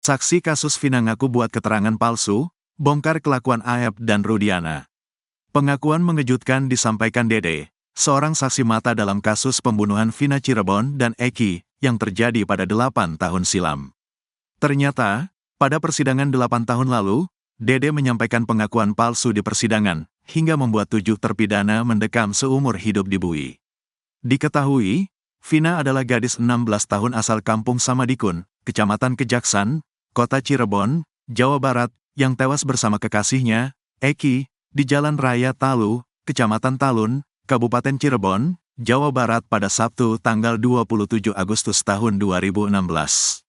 Saksi kasus Vina ngaku buat keterangan palsu, bongkar kelakuan Aep dan Rudiana. Pengakuan mengejutkan disampaikan Dede, seorang saksi mata dalam kasus pembunuhan Vina Cirebon dan Eki, yang terjadi pada 8 tahun silam. Ternyata, pada persidangan 8 tahun lalu, Dede menyampaikan pengakuan palsu di persidangan, hingga membuat 7 terpidana mendekam seumur hidup di bui. Diketahui, Vina adalah gadis 16 tahun asal kampung Samadikun, Kecamatan Kejaksan, Kota Cirebon, Jawa Barat, yang tewas bersama kekasihnya, Eki, di Jalan Raya Talu, Kecamatan Talun, Kabupaten Cirebon, Jawa Barat pada Sabtu tanggal 27 Agustus tahun 2016.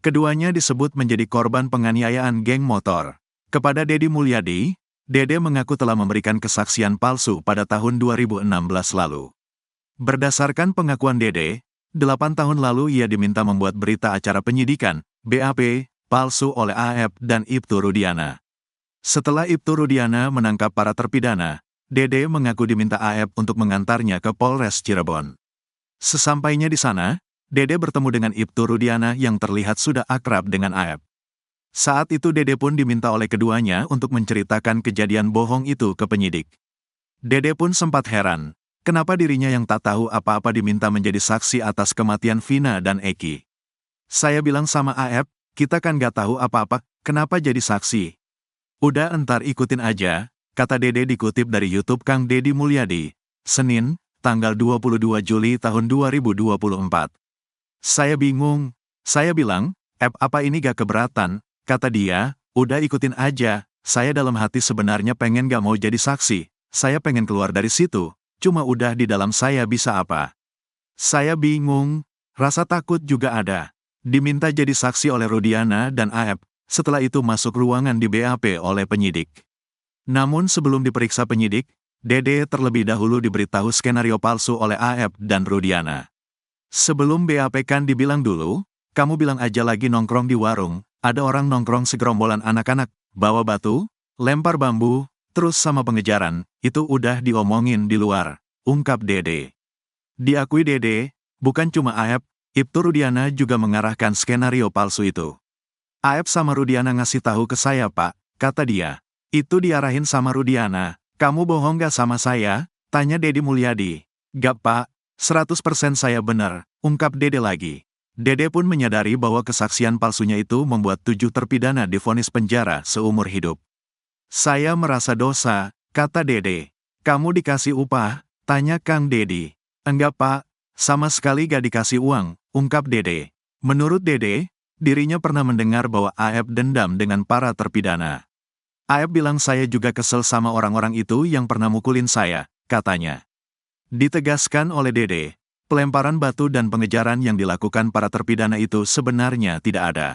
Keduanya disebut menjadi korban penganiayaan geng motor. Kepada Dedi Mulyadi, Dede mengaku telah memberikan kesaksian palsu pada tahun 2016 lalu. Berdasarkan pengakuan Dede, 8 tahun lalu ia diminta membuat berita acara penyidikan, BAP, palsu oleh Aep dan Ibtu Rudiana. Setelah Ibtu Rudiana menangkap para terpidana, Dede mengaku diminta Aep untuk mengantarnya ke Polres Cirebon. Sesampainya di sana, Dede bertemu dengan Ibtu Rudiana yang terlihat sudah akrab dengan Aep. Saat itu Dede pun diminta oleh keduanya untuk menceritakan kejadian bohong itu ke penyidik. Dede pun sempat heran, kenapa dirinya yang tak tahu apa-apa diminta menjadi saksi atas kematian Vina dan Eki. Saya bilang sama Aep, kita kan gak tahu apa-apa, kenapa jadi saksi? Udah entar ikutin aja, kata Dede dikutip dari YouTube Kang Dedi Mulyadi, Senin, tanggal 22 Juli tahun 2024. Saya bingung, saya bilang, apa ini gak keberatan, kata dia, udah ikutin aja, saya dalam hati sebenarnya pengen gak mau jadi saksi, saya pengen keluar dari situ, cuma udah di dalam saya bisa apa. Saya bingung, rasa takut juga ada. Diminta jadi saksi oleh Rudiana dan Aep, setelah itu masuk ruangan di BAP oleh penyidik. Namun sebelum diperiksa penyidik, Dede terlebih dahulu diberitahu skenario palsu oleh Aep dan Rudiana. Sebelum BAP kan dibilang dulu, kamu bilang aja lagi nongkrong di warung, ada orang nongkrong segerombolan anak-anak, bawa batu, lempar bambu, terus sama pengejaran, itu udah diomongin di luar, ungkap Dede. Diakui Dede, bukan cuma Aep, Ibtu Rudiana juga mengarahkan skenario palsu itu. Aep sama Rudiana ngasih tahu ke saya Pak, kata dia. Itu diarahin sama Rudiana, kamu bohong gak sama saya? Tanya Dedi Mulyadi. Gak Pak, 100% saya benar, ungkap Dede lagi. Dede pun menyadari bahwa kesaksian palsunya itu membuat 7 terpidana divonis penjara seumur hidup. Saya merasa dosa, kata Dede. Kamu dikasih upah? Tanya Kang Dedi. Enggak Pak, sama sekali gak dikasih uang, ungkap Dede. Menurut Dede, dirinya pernah mendengar bahwa Aep dendam dengan para terpidana. Aep bilang saya juga kesel sama orang-orang itu yang pernah mukulin saya, katanya. Ditegaskan oleh Dede, pelemparan batu dan pengejaran yang dilakukan para terpidana itu sebenarnya tidak ada.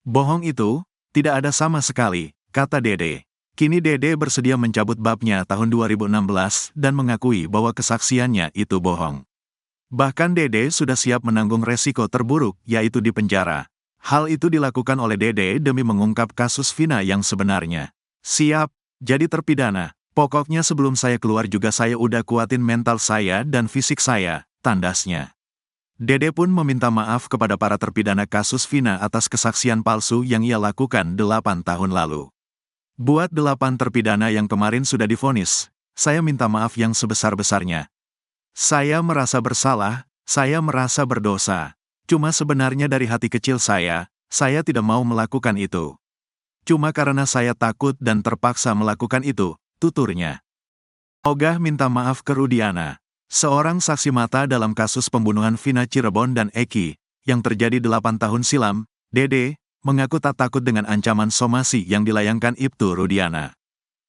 Bohong itu, tidak ada sama sekali, kata Dede. Kini Dede bersedia mencabut babnya tahun 2016 dan mengakui bahwa kesaksiannya itu bohong. Bahkan Dede sudah siap menanggung resiko terburuk, yaitu di penjara. Hal itu dilakukan oleh Dede demi mengungkap kasus Vina yang sebenarnya. Siap, jadi terpidana. Pokoknya sebelum saya keluar juga saya udah kuatin mental saya dan fisik saya, tandasnya. Dede pun meminta maaf kepada para terpidana kasus Vina atas kesaksian palsu yang ia lakukan 8 tahun lalu. Buat 8 terpidana yang kemarin sudah divonis, saya minta maaf yang sebesar-besarnya. Saya merasa bersalah, saya merasa berdosa. Cuma sebenarnya dari hati kecil saya tidak mau melakukan itu. Cuma karena saya takut dan terpaksa melakukan itu, tuturnya. Ogah minta maaf ke Rudiana, seorang saksi mata dalam kasus pembunuhan Vina Cirebon dan Eki, yang terjadi 8 tahun silam. Dede mengaku tak takut dengan ancaman somasi yang dilayangkan Ibtu Rudiana.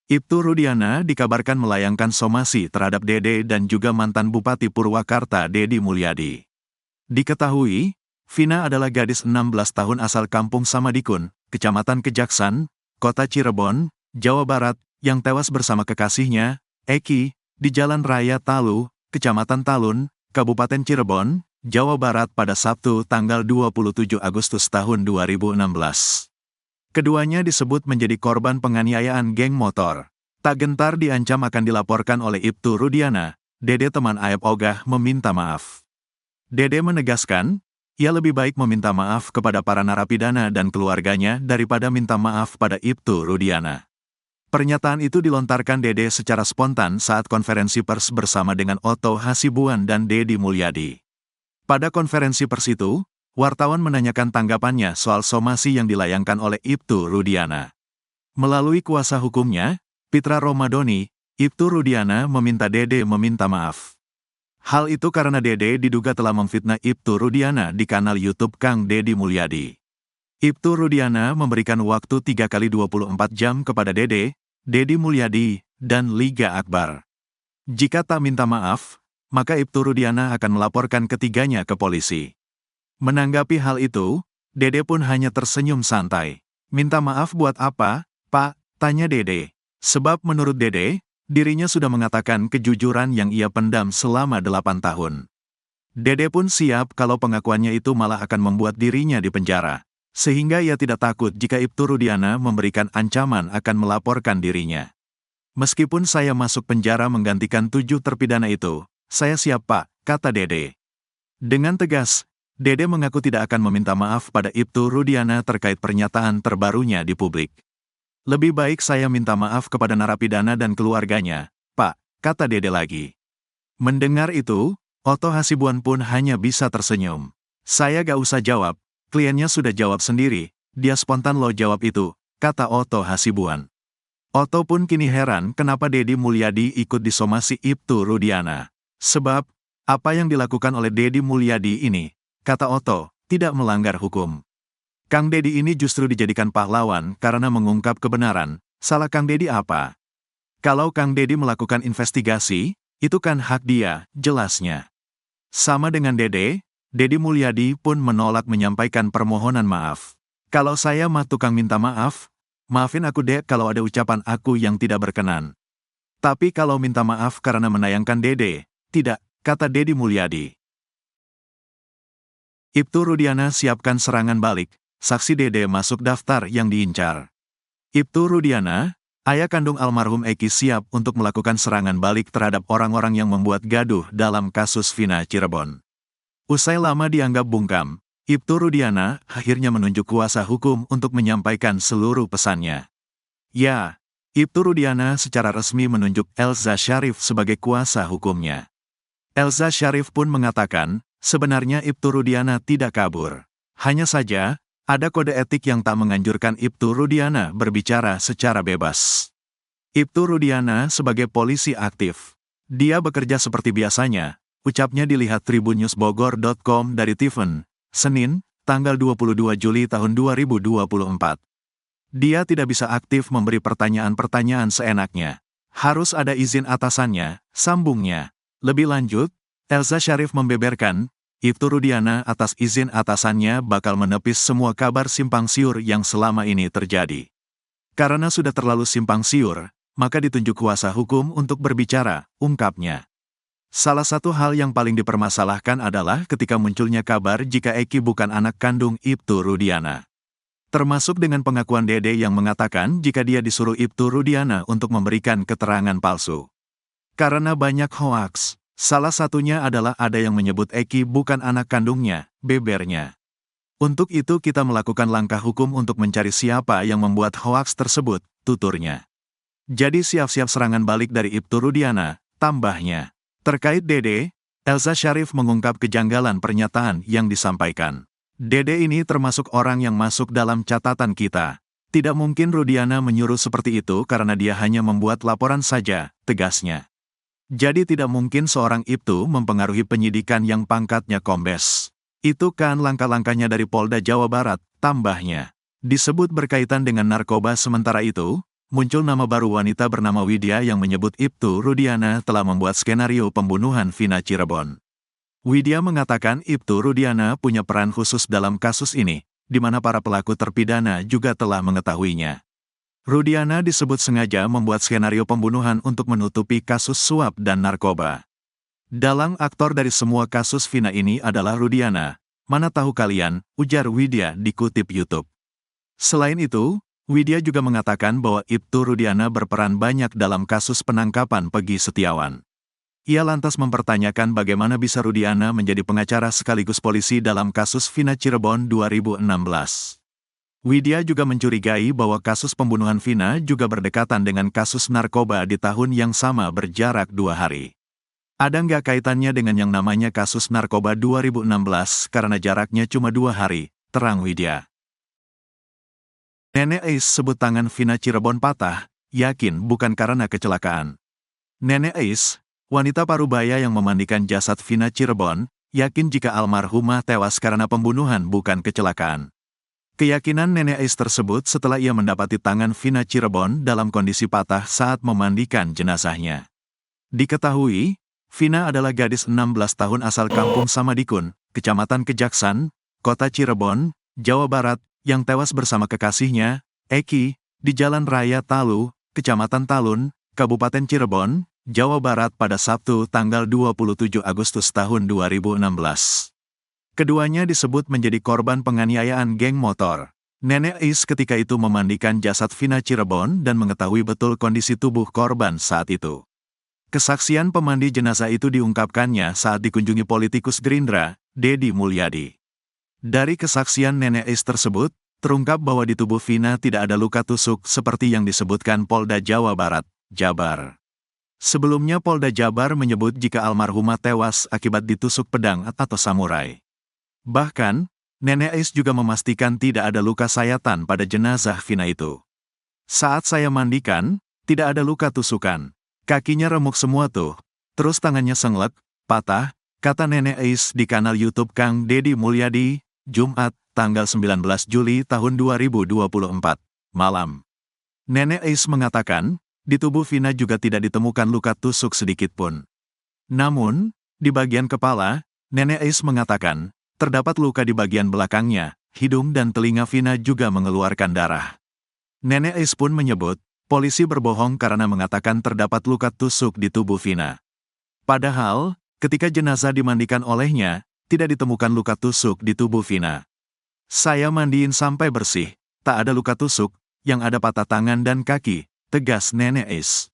Ibtu Rudiana dikabarkan melayangkan somasi terhadap Dede dan juga mantan Bupati Purwakarta Dedi Mulyadi. Diketahui, Vina adalah gadis 16 tahun asal kampung Samadikun, Kecamatan Kejaksan, Kota Cirebon, Jawa Barat, yang tewas bersama kekasihnya, Eki, di Jalan Raya Talu, Kecamatan Talun, Kabupaten Cirebon, Jawa Barat pada Sabtu tanggal 27 Agustus tahun 2016. Keduanya disebut menjadi korban penganiayaan geng motor. Tak gentar diancam akan dilaporkan oleh Ibtu Rudiana, Dede teman Aep ogah meminta maaf. Dede menegaskan, ia lebih baik meminta maaf kepada para narapidana dan keluarganya daripada minta maaf pada Ibtu Rudiana. Pernyataan itu dilontarkan Dede secara spontan saat konferensi pers bersama dengan Otto Hasibuan dan Deddy Mulyadi. Pada konferensi pers itu, wartawan menanyakan tanggapannya soal somasi yang dilayangkan oleh Ibtu Rudiana. Melalui kuasa hukumnya, Pitra Romadoni, Ibtu Rudiana meminta Dede meminta maaf. Hal itu karena Dede diduga telah memfitnah Ibtu Rudiana di kanal YouTube Kang Deddy Mulyadi. Ibtu Rudiana memberikan waktu 3 kali 24 jam kepada Dede, Deddy Mulyadi, dan Liga Akbar. Jika tak minta maaf, maka Ibtu Rudiana akan melaporkan ketiganya ke polisi. Menanggapi hal itu, Dede pun hanya tersenyum santai. Minta maaf buat apa, Pak? Tanya Dede. Sebab menurut Dede, dirinya sudah mengatakan kejujuran yang ia pendam selama 8 tahun. Dede pun siap kalau pengakuannya itu malah akan membuat dirinya dipenjara. Sehingga ia tidak takut jika Ibtu Rudiana memberikan ancaman akan melaporkan dirinya. Meskipun saya masuk penjara menggantikan 7 terpidana itu, saya siap Pak, kata Dede. Dengan tegas, Dede mengaku tidak akan meminta maaf pada Ibtu Rudiana terkait pernyataan terbarunya di publik. Lebih baik saya minta maaf kepada narapidana dan keluarganya, Pak, kata Dede lagi. Mendengar itu, Otto Hasibuan pun hanya bisa tersenyum. Saya gak usah jawab, kliennya sudah jawab sendiri, dia spontan lo jawab itu, kata Otto Hasibuan. Otto pun kini heran kenapa Deddy Mulyadi ikut disomasi Ibtu Rudiana. Sebab, apa yang dilakukan oleh Deddy Mulyadi ini, kata Otto, tidak melanggar hukum. Kang Deddy ini justru dijadikan pahlawan karena mengungkap kebenaran. Salah Kang Deddy apa? Kalau Kang Deddy melakukan investigasi, itu kan hak dia, jelasnya. Sama dengan Dede, Deddy Mulyadi pun menolak menyampaikan permohonan maaf. Kalau saya mah tukang minta maaf, maafin aku dek kalau ada ucapan aku yang tidak berkenan. Tapi kalau minta maaf karena menayangkan Dede, tidak, kata Deddy Mulyadi. Ibtu Rudiana siapkan serangan balik. Saksi Dede masuk daftar yang diincar. Ibtu Rudiana, ayah kandung almarhum Eki siap untuk melakukan serangan balik terhadap orang-orang yang membuat gaduh dalam kasus Vina Cirebon. Usai lama dianggap bungkam, Ibtu Rudiana akhirnya menunjuk kuasa hukum untuk menyampaikan seluruh pesannya. Ya, Ibtu Rudiana secara resmi menunjuk Elza Syarif sebagai kuasa hukumnya. Elza Syarif pun mengatakan, sebenarnya Ibtu Rudiana tidak kabur. Hanya saja, ada kode etik yang tak menganjurkan Ibtu Rudiana berbicara secara bebas. Ibtu Rudiana sebagai polisi aktif. Dia bekerja seperti biasanya, ucapnya dilihat tribunnewsbogor.com dari Tiffen, Senin, tanggal 22 Juli tahun 2024. Dia tidak bisa aktif memberi pertanyaan-pertanyaan seenaknya. Harus ada izin atasannya, sambungnya. Lebih lanjut, Elza Syarif membeberkan, Ibtu Rudiana atas izin atasannya bakal menepis semua kabar simpang siur yang selama ini terjadi. Karena sudah terlalu simpang siur, maka ditunjuk kuasa hukum untuk berbicara, ungkapnya. Salah satu hal yang paling dipermasalahkan adalah ketika munculnya kabar jika Eki bukan anak kandung Ibtu Rudiana. Termasuk dengan pengakuan Dede yang mengatakan jika dia disuruh Ibtu Rudiana untuk memberikan keterangan palsu. Karena banyak hoaks. Salah satunya adalah ada yang menyebut Eki bukan anak kandungnya, bebernya. Untuk itu kita melakukan langkah hukum untuk mencari siapa yang membuat hoaks tersebut, tuturnya. Jadi siap-siap serangan balik dari Ibtu Rudiana, tambahnya. Terkait Dede, Elza Syarif mengungkap kejanggalan pernyataan yang disampaikan. Dede ini termasuk orang yang masuk dalam catatan kita. Tidak mungkin Rudiana menyuruh seperti itu karena dia hanya membuat laporan saja, tegasnya. Jadi tidak mungkin seorang Ibtu mempengaruhi penyidikan yang pangkatnya kombes. Itu kan langkah-langkahnya dari Polda Jawa Barat, tambahnya. Disebut berkaitan dengan narkoba sementara itu, muncul nama baru wanita bernama Widya yang menyebut Ibtu Rudiana telah membuat skenario pembunuhan Vina Cirebon. Widya mengatakan Ibtu Rudiana punya peran khusus dalam kasus ini, di mana para pelaku terpidana juga telah mengetahuinya. Rudiana disebut sengaja membuat skenario pembunuhan untuk menutupi kasus suap dan narkoba. Dalang aktor dari semua kasus Vina ini adalah Rudiana. Mana tahu kalian, ujar Widya dikutip YouTube. Selain itu, Widya juga mengatakan bahwa Ibtu Rudiana berperan banyak dalam kasus penangkapan Peggy Setiawan. Ia lantas mempertanyakan bagaimana bisa Rudiana menjadi pengacara sekaligus polisi dalam kasus Vina Cirebon 2016. Widya juga mencurigai bahwa kasus pembunuhan Vina juga berdekatan dengan kasus narkoba di tahun yang sama berjarak 2 hari. Ada nggak kaitannya dengan yang namanya kasus narkoba 2016 karena jaraknya cuma 2 hari, terang Widya. Nenek Ais sebut tangan Vina Cirebon patah, yakin bukan karena kecelakaan. Nenek Ais, wanita parubaya yang memandikan jasad Vina Cirebon, yakin jika almarhumah tewas karena pembunuhan bukan kecelakaan. Keyakinan Nenek Ais tersebut setelah ia mendapati tangan Vina Cirebon dalam kondisi patah saat memandikan jenazahnya. Diketahui, Vina adalah gadis 16 tahun asal kampung Samadikun, Kecamatan Kejaksan, Kota Cirebon, Jawa Barat, yang tewas bersama kekasihnya, Eki, di Jalan Raya Talu, Kecamatan Talun, Kabupaten Cirebon, Jawa Barat pada Sabtu tanggal 27 Agustus tahun 2016. Keduanya disebut menjadi korban penganiayaan geng motor. Nenek Ais ketika itu memandikan jasad Vina Cirebon dan mengetahui betul kondisi tubuh korban saat itu. Kesaksian pemandi jenazah itu diungkapkannya saat dikunjungi politikus Gerindra, Deddy Mulyadi. Dari kesaksian Nenek Ais tersebut, terungkap bahwa di tubuh Vina tidak ada luka tusuk seperti yang disebutkan Polda Jawa Barat, Jabar. Sebelumnya Polda Jabar menyebut jika almarhumah tewas akibat ditusuk pedang atau samurai. Bahkan, Nenek Ais juga memastikan tidak ada luka sayatan pada jenazah Vina itu. Saat saya mandikan, tidak ada luka tusukan. Kakinya remuk semua tuh. Terus tangannya senglek, patah, kata Nenek Ais di kanal YouTube Kang Deddy Mulyadi, Jumat, tanggal 19 Juli tahun 2024, malam. Nenek Ais mengatakan, di tubuh Vina juga tidak ditemukan luka tusuk sedikitpun. Namun, di bagian kepala, Nenek Ais mengatakan, terdapat luka di bagian belakangnya, hidung dan telinga Vina juga mengeluarkan darah. Nenek Ais pun menyebut, polisi berbohong karena mengatakan terdapat luka tusuk di tubuh Vina. Padahal, ketika jenazah dimandikan olehnya, tidak ditemukan luka tusuk di tubuh Vina. Saya mandiin sampai bersih, tak ada luka tusuk, yang ada patah tangan dan kaki, tegas Nenek Ais.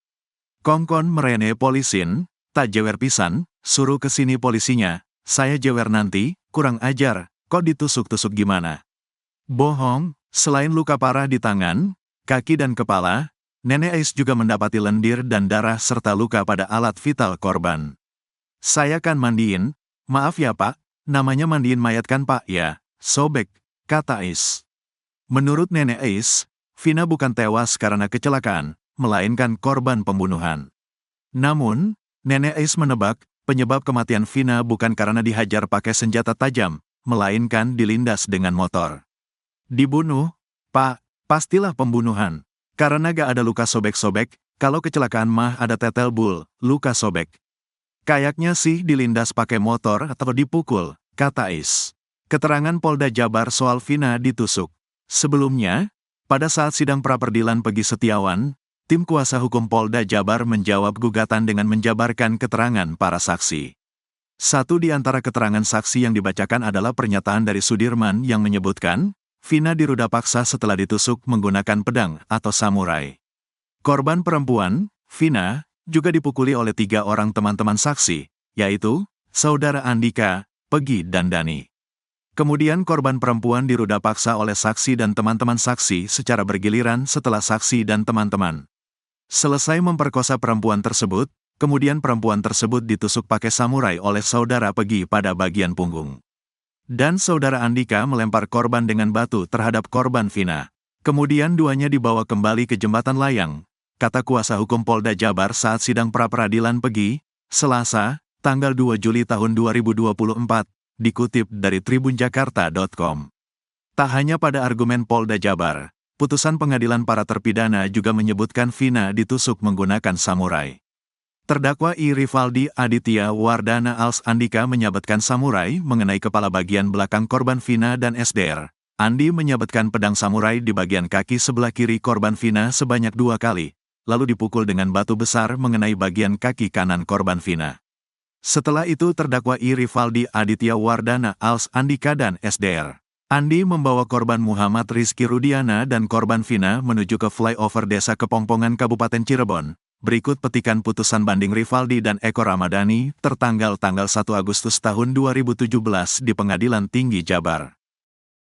Kongkon merene polisin, tak jewer pisan, suruh kesini polisinya, saya jewer nanti, kurang ajar, kok ditusuk-tusuk gimana? Bohong, selain luka parah di tangan, kaki dan kepala, Nenek Ais juga mendapati lendir dan darah serta luka pada alat vital korban. Saya kan mandiin, maaf ya Pak, namanya mandiin mayat kan Pak ya, sobek, kata Ais. Menurut Nenek Ais, Vina bukan tewas karena kecelakaan, melainkan korban pembunuhan. Namun, Nenek Ais menebak, penyebab kematian Vina bukan karena dihajar pakai senjata tajam, melainkan dilindas dengan motor. Dibunuh? Pak, pastilah pembunuhan. Karena gak ada luka sobek-sobek, kalau kecelakaan mah ada tetel bul, luka sobek. Kayaknya sih dilindas pakai motor atau dipukul, kata Ais. Keterangan Polda Jabar soal Vina ditusuk. Sebelumnya, pada saat sidang pra-peradilan Pegi Setiawan, tim kuasa hukum Polda Jabar menjawab gugatan dengan menjabarkan keterangan para saksi. Satu di antara keterangan saksi yang dibacakan adalah pernyataan dari Sudirman yang menyebutkan, Vina diruda paksa setelah ditusuk menggunakan pedang atau samurai. Korban perempuan, Vina, juga dipukuli oleh 3 orang teman-teman saksi, yaitu, Saudara Andika, Pegi dan Dani. Kemudian korban perempuan diruda paksa oleh saksi dan teman-teman saksi secara bergiliran setelah saksi dan teman-teman selesai memperkosa perempuan tersebut, kemudian perempuan tersebut ditusuk pakai samurai oleh Saudara Pegi pada bagian punggung. Dan Saudara Andika melempar korban dengan batu terhadap korban Vina. Kemudian duanya dibawa kembali ke Jembatan Layang, kata kuasa hukum Polda Jabar saat sidang pra-peradilan Pegi, Selasa, tanggal 2 Juli tahun 2024, dikutip dari tribunjakarta.com. Tak hanya pada argumen Polda Jabar, putusan pengadilan para terpidana juga menyebutkan Vina ditusuk menggunakan samurai. Terdakwa I. Rivaldi Aditya Wardana Als Andika menyabetkan samurai mengenai kepala bagian belakang korban Vina dan SDR. Andi menyabetkan pedang samurai di bagian kaki sebelah kiri korban Vina sebanyak 2 kali, lalu dipukul dengan batu besar mengenai bagian kaki kanan korban Vina. Setelah itu terdakwa I. Rivaldi Aditya Wardana Als Andika dan SDR. Andi membawa korban Muhammad Rizky Rudiana dan korban Vina menuju ke flyover Desa Kepongpongan Kabupaten Cirebon, Berikut petikan putusan banding Rivaldi dan Eko Ramadhani tertanggal 1 Agustus tahun 2017 di Pengadilan Tinggi Jabar.